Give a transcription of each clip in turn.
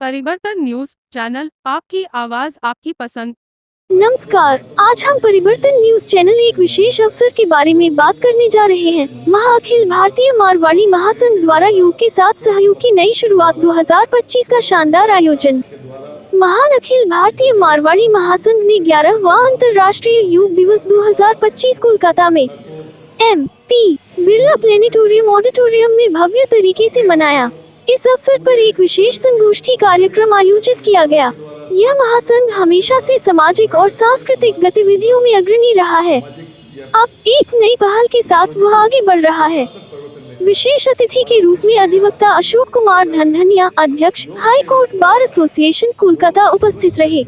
परिवर्तन news channel, आपकी आवाज आपकी पसंद। नमस्कार, आज हम परिवर्तन न्यूज चैनल एक विशेष अवसर के बारे में बात करने जा रहे हैं। महाअखिल भारतीय मारवाड़ी महासंघ द्वारा योग के साथ सहयोग की नई शुरुआत 2025 का शानदार आयोजन। महान अखिल भारतीय मारवाड़ी महासंघ ने 11वां अंतर्राष्ट्रीय योग दिवस 2025 कोलकाता में MP बिरला प्लेनेटोरियम ऑडिटोरियम में भव्य तरीके से मनाया। इस अवसर पर एक विशेष संगोष्ठी कार्यक्रम आयोजित किया गया। यह महासंघ हमेशा से सामाजिक और सांस्कृतिक गतिविधियों में अग्रणी रहा है। अब एक नई पहल के साथ वह आगे बढ़ रहा है। विशेष अतिथि के रूप में अधिवक्ता अशोक कुमार धनधनिया, अध्यक्ष high court bar association Kolkata उपस्थित रहे।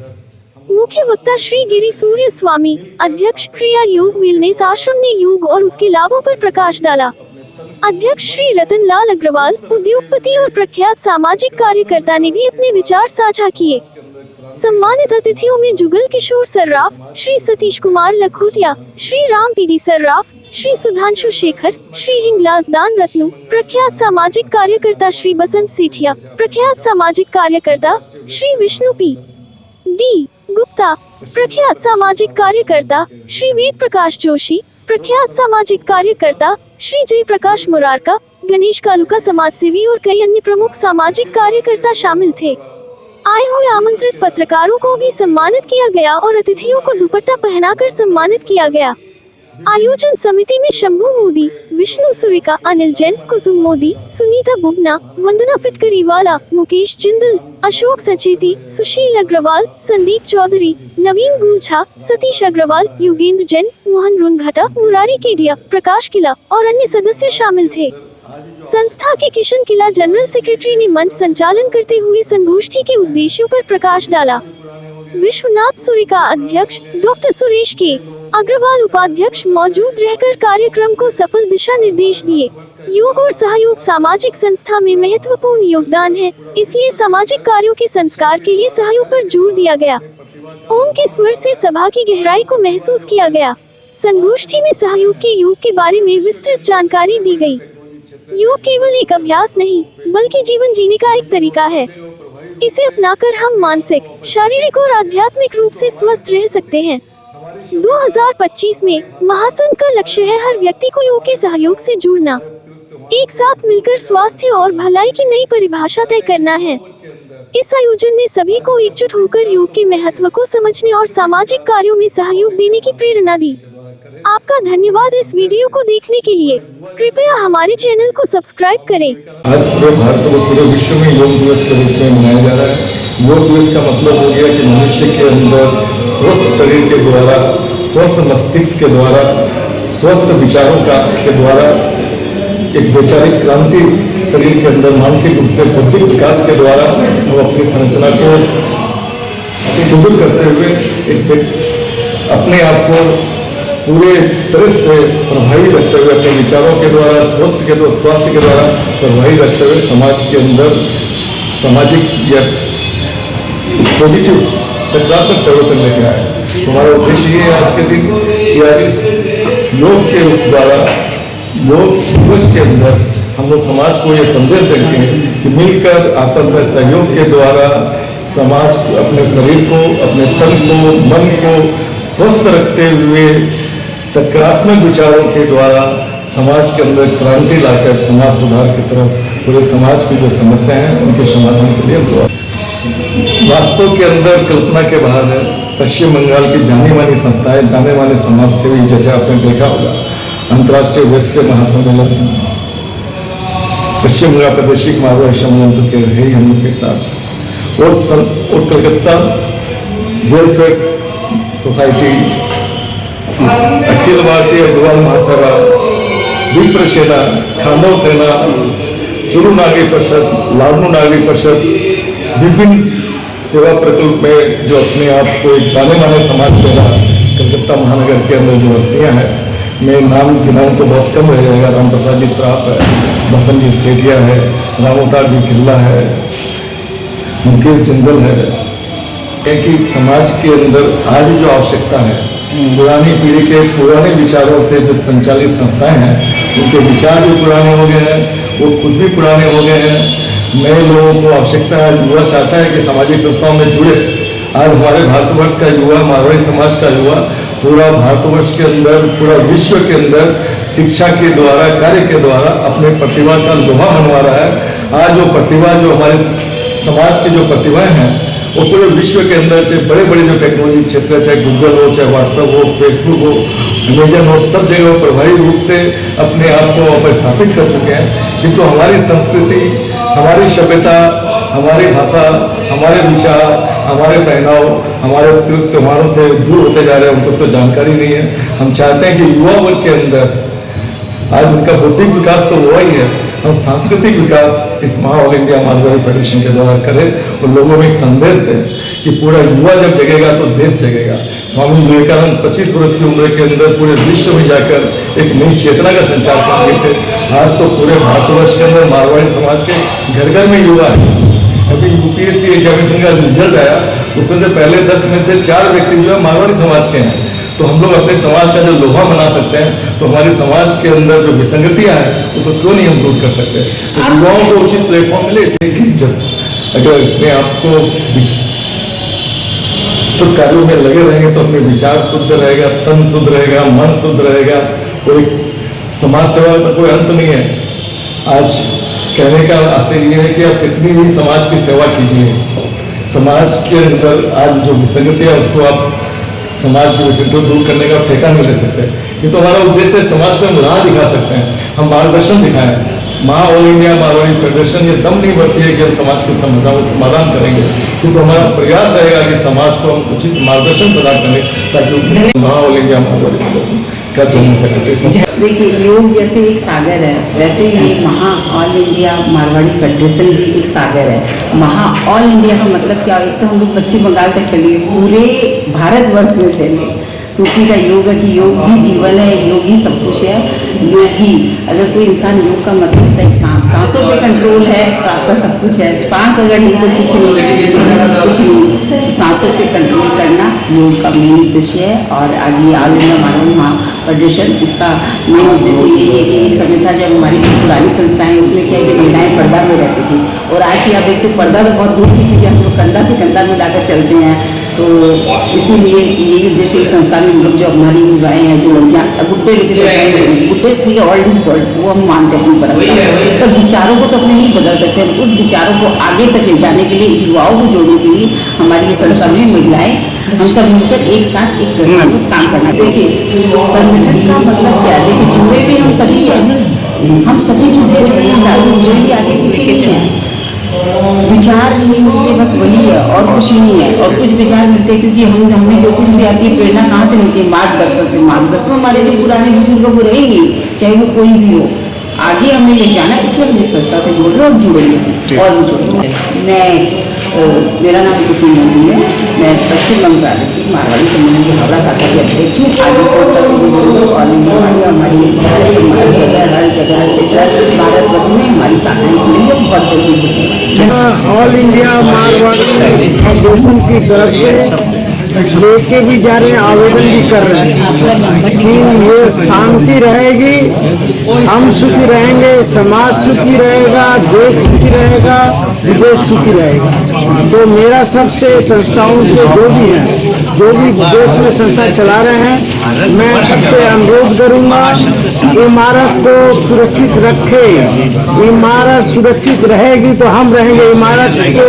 मुख्य वक्ता श्री गिरी सूर्य स्वामी, अध्यक्ष क्रिया योग वेलनेस आश्रम ने योग और उसके लाभों पर प्रकाश डाला। अध्यक्ष श्री रतन लाल अग्रवाल, उद्योगपति और प्रख्यात सामाजिक कार्यकर्ता ने भी अपने विचार साझा किए। सम्मानित अतिथियों में जुगल किशोर सर्राफ, श्री सतीश कुमार लखोटिया, श्री राम पीडी सर्राफ, श्री सुधांशु शेखर, श्री हिंगलाज दान रत्नु, प्रख्यात सामाजिक कार्यकर्ता श्री बसंत सेठिया, प्रख्यात सामाजिक कार्यकर्ता श्री विष्णु P.D. गुप्ता, प्रख्यात सामाजिक कार्यकर्ता श्री वेद प्रकाश जोशी, प्रख्यात सामाजिक कार्यकर्ता श्री जय प्रकाश मुरारका, गणेश कालुका समाजसेवी और कई अन्य प्रमुख सामाजिक कार्यकर्ता शामिल थे। आए हुए आमंत्रित पत्रकारों को भी सम्मानित किया गया और अतिथियों को दुपट्टा पहनाकर सम्मानित किया गया। आयोजन समिति में शंभू मोदी, विष्णु सुरिका, अनिल जैन, कुसुम मोदी, सुनीता बुबना, वंदना फिटकरीवाला, मुकेश जिंदल, अशोक सचेती, सुशील अग्रवाल, संदीप चौधरी, नवीन गुलछा, सतीश अग्रवाल, योगेंद्र जैन, मोहन रुनघटा, मुरारी केडिया, प्रकाश किला और अन्य सदस्य शामिल थे। संस्था के किशन किला जनरल सेक्रेटरी ने मंच संचालन करते हुए संगोष्ठी के उद्देश्यों पर प्रकाश डाला। विश्वनाथ सुरिका अध्यक्ष, डॉक्टर सुरेश के अग्रवाल उपाध्यक्ष मौजूद रहकर कार्यक्रम को सफल दिशा निर्देश दिए। योग और सहयोग सामाजिक संस्था में महत्वपूर्ण योगदान है, इसलिए सामाजिक कार्यों के संस्कार के लिए सहयोग पर जोर दिया गया। ओम के स्वर से सभा की गहराई को महसूस किया गया। संगोष्ठी में सहयोग के योग के बारे में विस्तृत जानकारी दी गई। योग केवल एक अभ्यास नहीं, बल्कि जीवन जीने का एक तरीका है। इसे अपनाकर हम मानसिक, शारीरिक और आध्यात्मिक रूप से स्वस्थ रह सकते हैं। 2025 में महासंघ का लक्ष्य है हर व्यक्ति को योग के सहयोग से जुड़ना, एक साथ मिलकर स्वास्थ्य और भलाई की नई परिभाषा तय करना है। इस आयोजन ने सभी को एकजुट होकर योग के महत्व को समझने और सामाजिक कार्यों में सहयोग देने की प्रेरणा दी। आपका धन्यवाद इस वीडियो को देखने के लिए। कृपया हमारे चैनल को सब्सक्राइब करें। आज पूरे भारत व पूरे विश्व में योग दिवस के रूप में मनाया जा रहा है। योग दिवस का मतलब हो गया कि मनुष्य के अंदर स्वस्थ शरीर के द्वारा, स्वस्थ मस्तिष्क के द्वारा, स्वस्थ विचारों के द्वारा एक वैचारिक क्रांति शरीर के अंदर मानसिक रूप से बौद्धिक विकास के द्वारा हम अपनी संरचना को सुदृढ़ करते हुए अपने आप को पूरे तरह से प्रभावी रखते हुए, अपने विचारों के द्वारा, स्वास्थ्य के द्वारा प्रभावी रखते हुए समाज के अंदर सामाजिक या पॉजिटिव सकारात्मक परिवर्तन लेके आए। हमारा उद्देश्य ये आज के दिन कि आज इस योग के द्वारा, योग दिवस के अंदर हम लोग समाज को ये संदेश देते हैं कि मिलकर आपस में सहयोग के द्वारा समाज को, अपने शरीर को, अपने तन को, मन को स्वस्थ रखते हुए सकारात्मक विचारों के द्वारा समाज के अंदर क्रांति लाकर समाज सुधार की तरफ पूरे समाज की जो समस्याएं हैं उनके समाधान के लिए वास्तव के अंदर कल्पना के बाहर है। पश्चिम बंगाल की जानी मानी संस्थाएं, जाने माने समाज सेवी, जैसे आपने देखा होगा अंतर्राष्ट्रीय वैश्य महासम्मेलन, पश्चिम बंगाल प्रादेशिक मारवाड़ी सम्मेलन तो के रहे ही हम लोग के साथ, और कलकत्ता वेलफेयर सोसाइटी, अखिल भारतीय अग्रवाल महासभा, विप्र सेना, खांडव सेना, चुरू नागरी परिषद, लाडनू नागरी परिषद, विभिन्न सेवा प्रकल्प में जो अपने आप को एक जाने माने समाज सेवा कलकत्ता महानगर के अंदर जो हस्तियां हैं, मैं नाम गिनाऊं तो बहुत कम रह जाएगा। राम प्रसाद जी श्राफ है, बसंत जी सेठिया है, रामोतार जी किल्ला है, मुकेश जिंदल है। कि समाज के अंदर आज जो आवश्यकता है, पुरानी पीढ़ी के पुराने विचारों से जो संचालित संस्थाएं हैं, उनके विचार भी पुराने हो गए हैं, वो खुद भी पुराने हो गए हैं। नए लोगों को आवश्यकता है, युवा चाहता है कि सामाजिक संस्थाओं में जुड़े। आज हमारे भारतवर्ष का युवा, मारवाड़ी समाज का युवा पूरा भारतवर्ष के अंदर, पूरा विश्व के अंदर शिक्षा के द्वारा, कार्य के द्वारा अपने प्रतिभा का लोहा मनवा रहा है। आज वो प्रतिभा, जो हमारे समाज की जो प्रतिभाएं हैं, वो पूरे विश्व के अंदर, चाहे बड़े बड़े जो टेक्नोलॉजी क्षेत्र, चाहे गूगल हो, चाहे व्हाट्सएप हो, फेसबुक हो, अमेजन हो, सब जगह वो प्रभावी रूप से अपने आप को स्थापित कर चुके हैं। किंतु हमारी संस्कृति, हमारी सभ्यता, हमारी भाषा, हमारे विचार, हमारे पहनाव, हमारे त्योहारों से दूर होते जा रहे हैं, उनको उसको जानकारी नहीं है। हम चाहते हैं कि युवा वर्ग के अंदर आज उनका बौद्धिक विकास तो हुआ ही है, हम सांस्कृतिक विकास इस ऑल इंडिया मारवाड़ी फेडरेशन के द्वारा करें और लोगों में एक संदेश दें कि पूरा युवा जब जगेगा तो देश जगेगा। स्वामी विवेकानंद 25 वर्ष की उम्र के अंदर पूरे विश्व में जाकर एक नई चेतना का संचार कर रहे थे। आज तो पूरे भारतवर्ष के अंदर मारवाड़ी समाज के घर घर में युवा है। अभी यूपीएससी एग्जामिनेशन का रिजल्ट आया, उसमें से पहले 10 में से 4 व्यक्ति जो है मारवाड़ी समाज के हैं। तो हम लोग अपने समाज का जो लोहा बना सकते हैं, तो हमारे समाज के अंदर जो विसंगतियां हैं उसको क्यों नहीं हम दूर कर सकते। तो युवाओं को उचित प्लेटफॉर्म मिले, अगर अपने आपको शुभ कार्यों में लगे रहेंगे तो अपने विचार शुद्ध रहेगा, तन शुद्ध रहेगा, मन शुद्ध रहेगा और एक समाज सेवा का कोई अंत नहीं है। आज कहने का आशय ये है कि आप कितनी भी समाज की सेवा कीजिए, समाज के अंदर आज जो विसंगति है उसको आप समाज की विसंगति दूर करने का ठेका नहीं ले सकते। किंतु हमारा उद्देश्य है समाज को हम राह दिखा सकते हैं, हम मार्गदर्शन दिखाएं। ऑल इंडिया मारवाड़ी फेडरेशन ये दम नहीं भरती है कि हम समाज की समस्याओं का समाधान करेंगे, किंतु हमारा प्रयास रहेगा कि समाज को हम उचित मार्गदर्शन प्रदान करें ताकि ऑल इंडिया मारवाड़ी फेडरेशन का जन्म सके। देखिए, योग जैसे एक सागर है, वैसे ही ऑल इंडिया मारवाड़ी फेडरेशन भी एक सागर है। ऑल इंडिया का मतलब क्या? एक तो हम लोग पश्चिम बंगाल तक फैले, पूरे भारतवर्ष में फैले, तो उसी का योग है कि योग ही जीवन है, योग ही सब कुछ है। योगी, अगर कोई इंसान योग का मतलब होता है सांसों पे कंट्रोल है तो आपका सब कुछ है। सांस अगर नहीं तो कुछ नहीं है, कुछ नहीं। सांसों पे कंट्रोल करना योग का मेन उद्देश्य है। और आज ये ऑल इंडिया मारवाड़ी फेडरेशन, इसका मेन उद्देश्य यही है कि एक समय था जब हमारी पुरानी संस्थाएं, उसमें क्या है कि महिलाएं पर्दा में रहती थी, और आज की आप देखते हो पर्दा तो बहुत दूर की चीज़ है, हम लोग कंधा से कंधा मिलाकर चलते हैं। तो इसीलिए यही उद्देश्य इस संस्था में हम लोग जो हमारी युवाएँ हैं, जो लड़कियाँ गुड्डे लेके गुड्डे सी ऑल इज वर्ल्ड, वो हम मानते हैं अपनी परंपरा, पर विचारों को तो अपने नहीं बदल सकते। हम उस विचारों को आगे तक ले जाने के लिए, युवाओं को जोड़ने के लिए हमारी ये संस्था में महिलाएं हम सब मिलकर एक साथ एक प्लेटफॉर्म पर काम करना। देखिए, संगठन का मतलब क्या है? देखिए, जुड़े भी हम सभी हैं, हम सभी जुड़े जुड़े आगे पीछे नहीं है। विचार नहीं मिलते, बस वही है और कुछ ही नहीं है। और कुछ विचार मिलते क्योंकि हमें जो कुछ भी आती है, प्रेरणा कहाँ से मिलती है? मार्गदर्शन से। मार्गदर्शन हमारे जो पुराने बुजुर्ग वो रहेंगे, चाहे वो कोई भी हो, आगे हमें ले जाना, इसलिए हम इस संस्था से जुड़ रहे और जुड़ेंगे और भी जुड़ेंगे। मेरा नाम कुसुम मोदी है, मैं पश्चिम बंगाल से मारवाड़ी सम्मेलन की हावड़ा शाखा की अध्यक्ष हूँ। आज इस संस्था से जुड़ी और हमारी जगह हर क्षेत्र भारतवर्ष में हमारी शाखाएं खुलेंगी, बहुत जल्दी खुलेंगी। ऑल इंडिया मारवाड़ी फेडरेशन की तरफ से लेके भी जा रहे हैं, आवेदन भी कर रहे हैं कि ये शांति रहेगी, हम सुखी रहेंगे, समाज सुखी रहेगा, देश सुखी रहेगा, विदेश सुखी रहेगा। तो मेरा सबसे संस्थाओं से जो भी हैं, जो भी देश में संस्था चला रहे हैं, मैं सबसे अनुरोध करूंगा, इमारत को सुरक्षित रखें। इमारत सुरक्षित रहेगी तो हम रहेंगे। इमारत को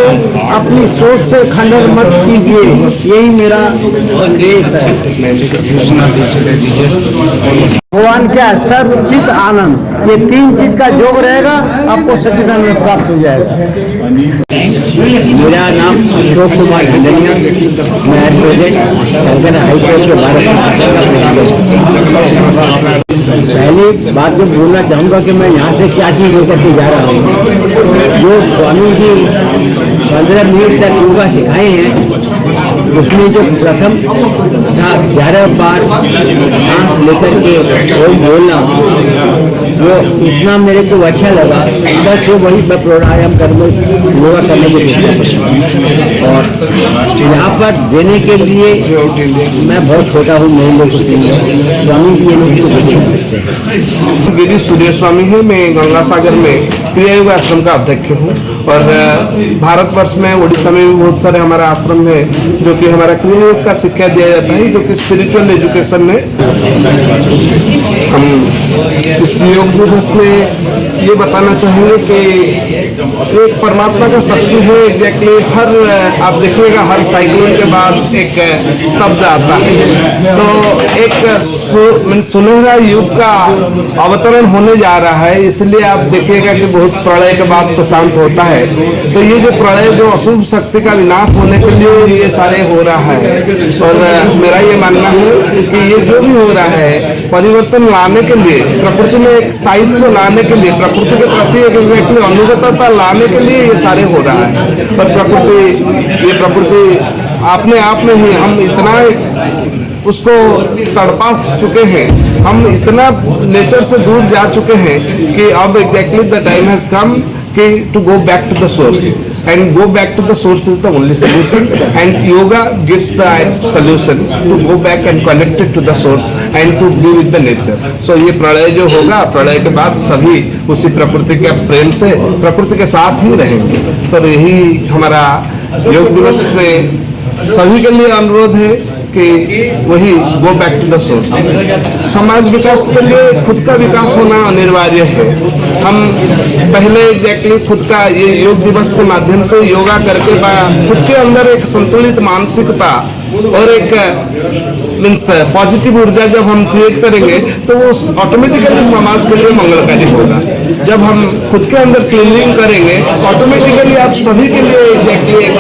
अपनी सोच से खंडन मत कीजिए, यही मेरा संदेश है। भगवान क्या है? सर्वचित आनंद, ये 3 चीज का योग रहेगा, आपको सच्चिदानंद प्राप्त हो जाएगा। मेरा नाम अशोक कुमार धंधनिया, मैं एडवोकेट हाईकोर्ट के पहली बात जो बोलना चाहूँगा कि मैं यहाँ से क्या चीज़ लेकर के जा रहा हूँ। जो स्वामी जी 15 मिनट तक योगा सिखाए हैं, उसमें जो प्रथम था 11 बार सांस लेकर के ओम बोलना, वो इतना मेरे को अच्छा लगा, बस वो वही मैं प्राणायाम करने योगा करने की कोशिश। और यहाँ पर देने के लिए मैं बहुत छोटा हूँ, मेरे लोग स्वामी जी ये लोग करते हैं। गिरीश सूर्यस्वामी है, मैं गंगा सागर में क्रिया योग आश्रम का अध्यक्ष हूँ और भारतवर्ष में उड़ीसा में भी बहुत सारे हमारा आश्रम है जो कि हमारा क्रिया योग का शिक्षा दिया जाता है, जो कि स्पिरिचुअल एजुकेशन में हम इस योग दिवस में ये बताना चाहेंगे कि एक परमात्मा का शक्ति है। एग्जैक्टली हर आप देखिएगा हर साइक्लोन के बाद एक स्तब्ध आता है, तो एक सुनहरा युग का अवतरण होने जा रहा है। इसलिए आप देखिएगा कि बहुत प्रलय के बाद तो शांत होता है, तो ये जो प्रलय जो अशुभ शक्ति का विनाश होने के लिए ये सारे हो रहा है। और मेरा ये मानना है कि ये जो भी हो रहा है परिवर्तन लाने के लिए, प्रकृति में एक स्थायित्व लाने के लिए, प्रकृति के प्रति एक अनुगतता लाने के लिए ये सारे हो रहा है। और प्रकृति अपने आप में ही हम इतना उसको तड़पा चुके हैं, हम इतना नेचर से दूर जा चुके हैं कि अब exactly the time has come कि to go back to the source, and go back to the source is the only solution, and yoga gives the solution to go back and connect it to the source and to be with the nature. So ये प्रलय जो होगा, प्रलय के बाद सभी उसी प्रकृति के प्रेम से प्रकृति के साथ ही रहेंगे। तो यही हमारा योग दिवस में सभी के लिए अनुरोध है कि वही go back to the source. समाज विकास के लिए खुद का विकास होना अनिवार्य है। हम पहले एग्जैक्टली खुद का ये योग दिवस के माध्यम से योगा करके खुद के अंदर एक संतुलित मानसिकता और एक मीन्स पॉजिटिव ऊर्जा जब हम क्रिएट करेंगे तो वो ऑटोमेटिकली समाज के लिए मंगलकारी होगा। जब हम खुद के अंदर क्लीनिंग करेंगे ऑटोमेटिकली आप सभी के लिए एग्जैक्टली एक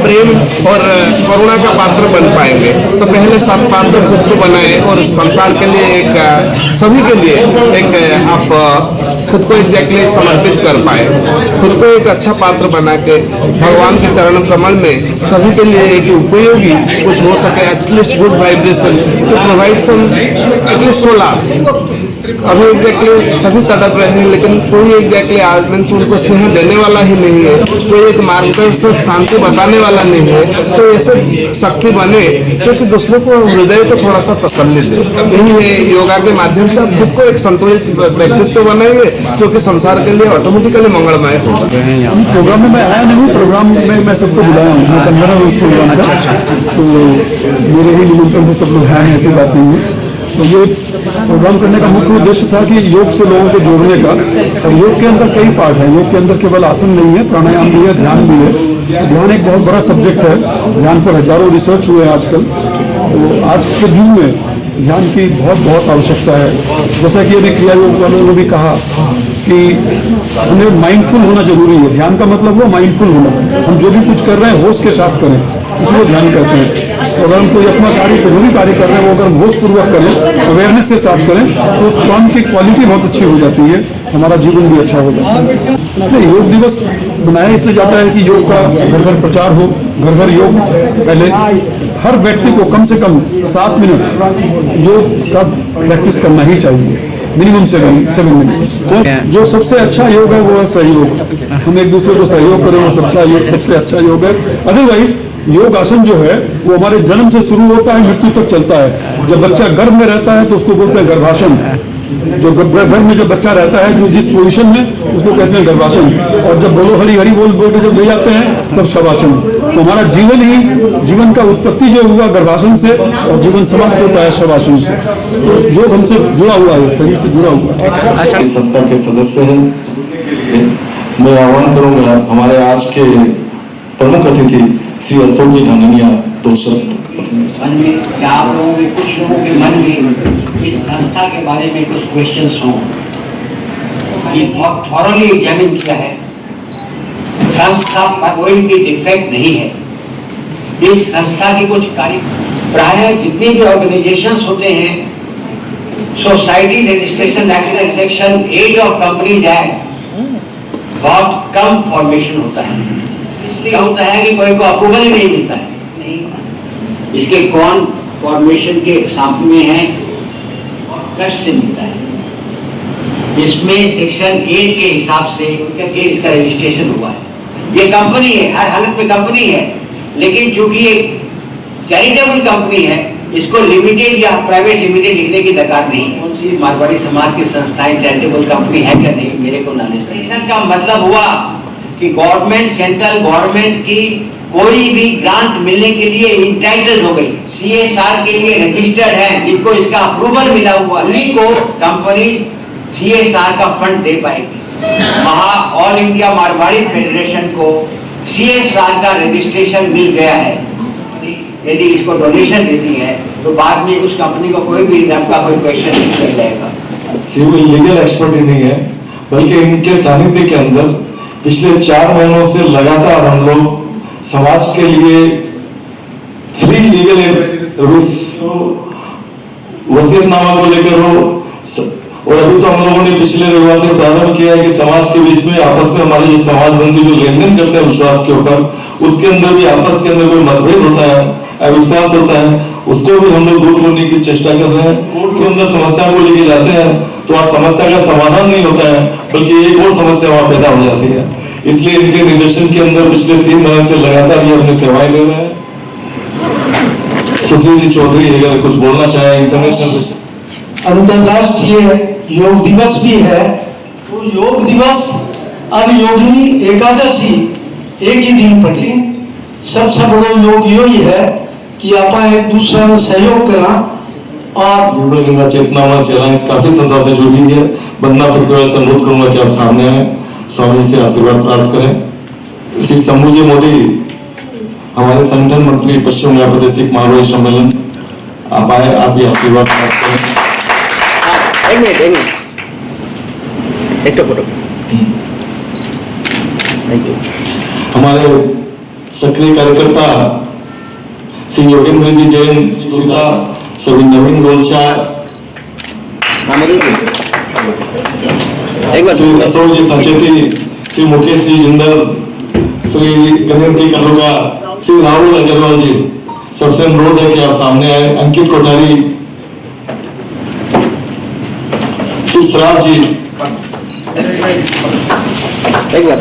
प्रेम और करुणा का पात्र बन पाएंगे। तो पहले सत्पात्र खुद को बनाए और संसार के लिए एक सभी के लिए एक आप खुद को एग्जैक्टली समर्पित कर पाए, खुद को एक अच्छा पात्र बना के भगवान के चरण कमल में सभी के लिए एक उपयोगी कुछ हो सके, at least good vibration to provide some at least solace. अभी एग्जैक्टली सभी तड़प रहे हैं लेकिन कोई एग्जैक्टली आज मीन्स उनको स्नेह देने वाला ही नहीं है, कोई एक मार्गदर्शक शांति बताने वाला नहीं है। तो ऐसे शक्ति बने क्योंकि दूसरों को हृदय को थोड़ा सा तसल्ली दे। यही है योगा के माध्यम से आप खुद को एक संतुलित व्यक्तित्व बनाएंगे जो कि संसार के लिए ऑटोमेटिकली मंगलमय होगा। प्रोग्राम में मैं आया नहीं हूँ, प्रोग्राम में मैं सबको बुलाया हूँ, मैं कन्वीनर हूँ उस प्रोग्राम का। तो मेरे ही निमंत्रण से सब लोग हैं, ऐसी बात नहीं है। तो ये प्रोग्राम करने का मुख्य उद्देश्य था कि योग से लोगों को जोड़ने का। और योग के अंदर कई पार्ट हैं, योग के अंदर केवल आसन नहीं है, प्राणायाम भी है, ध्यान भी है। ध्यान एक बहुत बड़ा सब्जेक्ट है, ध्यान पर हजारों रिसर्च हुए हैं आजकल। तो आज के युग में ध्यान की बहुत आवश्यकता है। जैसा कि अभी क्रिया योग वालों ने भी कहा कि हमें माइंडफुल होना जरूरी है। ध्यान का मतलब हुआ माइंडफुल होना, हम जो भी कुछ कर रहे हैं होश के साथ करें, इसलिए ध्यान करते हैं। तो अगर हम कोई अपना कार्य जो भी कार्य कर रहे हैं वो अगर हम होशपूर्वक करें, अवेयरनेस के साथ करें, तो उस काम की क्वालिटी बहुत अच्छी हो जाती है, हमारा जीवन भी अच्छा हो जाता है। योग दिवस बनाया इसलिए जाता है कि योग का घर घर प्रचार हो, घर घर योग। पहले हर व्यक्ति को कम से कम 7 मिनट योग का प्रैक्टिस करना ही चाहिए, मिनिमम 7 मिनट्स। जो सबसे अच्छा योग है वो है सहयोग। हम एक दूसरे को सहयोग करें, वो सबसे अच्छा योग है। अदरवाइज योग आसन जो है वो हमारे जन्म से शुरू होता है, मृत्यु तक चलता है। जब बच्चा गर्भ में रहता है तो उसको बोलते हैं गर्भासन। जो गर्भ में जब बच्चा रहता है जो जिस पोजीशन में, उसको कहते हैं गर्भासन। और जब बोलो हरि हरि बोल बोल के जब ले जाते हैं तब शवासन। तो हमारा जीवन का उत्पत्ति जो हुआ गर्भासन से और जीवन समाप्त होता है शवासन से। तो योग हमसे जुड़ा हुआ है, शरीर से जुड़ा हुआ है। संस्था के सदस्य हैं, मैं आह्वान करूंगा हमारे आज के प्रमुख अतिथि श्री अशोक जी ढांगनिया 2 शब्द। मन में या आप लोगों के कुछ लोगों के मन में इस संस्था के बारे में कुछ क्वेश्चंस हों, ये बहुत थॉरली एग्जामिन किया है। संस्था पर कोई भी डिफेक्ट नहीं है। इस संस्था के कुछ कार्य प्राय जितने भी ऑर्गेनाइजेशंस होते हैं, society registration act section 8 of companies act बहुत कम फॉर्मेशन होता है। इसलिए होता है कि कोई को अप्रूवल ही नहीं मिलता है। इसके कौन फॉर्मेशन के एग्जाम्पल में है और कष्ट से मिलता है। इसमें सेक्शन 8 के हिसाब से करके इसका रजिस्ट्रेशन हुआ है। ये कंपनी है, हर हालत में कंपनी है, लेकिन चूंकि एक चैरिटेबल कंपनी है, इसको लिमिटेड या प्राइवेट लिमिटेड लिखने की दरकार नहीं है। सी मारवाड़ी समाज की संस्थाएं चैरिटेबल कंपनी है क्या नहीं, मेरे को नॉलेज नहीं। का मतलब हुआ कि गवर्नमेंट, सेंट्रल गवर्नमेंट की कोई भी ग्रांट मिलने के लिए इंटाइटल्ड हो गई, CSR के लिए रजिस्टर्ड है, जिनको इसका अप्रूवल मिला हुआ उन्हीं को कंपनी CSR का फंड दे पाएगी। ऑल इंडिया मारवाड़ी फेडरेशन को CSR का रजिस्ट्रेशन मिल गया है। यदि इसको डोनेशन देती है तो बाद में उस कंपनी को कोई भी इनकम का कोई क्वेश्चन नहीं किया जाएगा। सिर्फ लीगल एक्सपर्ट ही नहीं है, बल्कि इनके सानिध्य के अंदर पिछले 4 महीनों से लगातार हम लोग समाज के लिए फ्री लीगल सर्विस, वसीयतनामा को लेकर हो, और अभी तो हम लोगों ने पिछले रविवार से प्रारंभ किया है कि समाज के बीच में आपस में हमारे जो समाज बंधु जो लेन देन करते हैं विश्वास के ऊपर, उसके अंदर भी आपस के अंदर कोई मतभेद होता है, अविश्वास होता है, उसको भी हम लोग दूर करने की चेष्टा कर रहे हैं। कोर्ट के अंदर समस्या को लेके जाते हैं तो आप समस्या का समाधान नहीं होता है, बल्कि एक और समस्या वहां पैदा हो जाती है। इसलिए इनके निर्देशन के अंदर पिछले 3 महीने से लगातार ये अपनी सेवाएं दे रहे हैं। सुशील जी चौधरी अगर कुछ बोलना चाहे इंटरनेशनल। अंतरराष्ट्रीय योग दिवस भी है, तो योग दिवस और योगिनी एकादशी एक ही दिन पड़ी। सबसे बड़ा योग यही है कि आप एक दूसरे में सहयोग करना। और गंगा चेतना मंच अलायंस काफी संसार से जुड़ी है। बंदना फिर से अनुरोध करूंगा कि आप सामने आए, स्वामी से आशीर्वाद प्राप्त करें। श्री शंभू जी मोदी हमारे संगठन मंत्री पश्चिम बंगाल प्रादेशिक मारवाड़ी सम्मेलन, आप आए, आप भी आशीर्वाद प्राप्त करें। एक मिनट एक फोटो। Thank you. हमारे सक्रिय कार्यकर्ता श्री योगेंद्र जी जैन, सीता, सभी नवीन गोलचा, श्री अशोक जी संचेती, श्री मुकेश जी जिंदल, श्री गणेश जी कलोगा, श्री राहुल अग्रवाल जी, सबसे अनुरोध है कि आप सामने आए। अंकित कोठारी, श्री श्राव जी, एक बार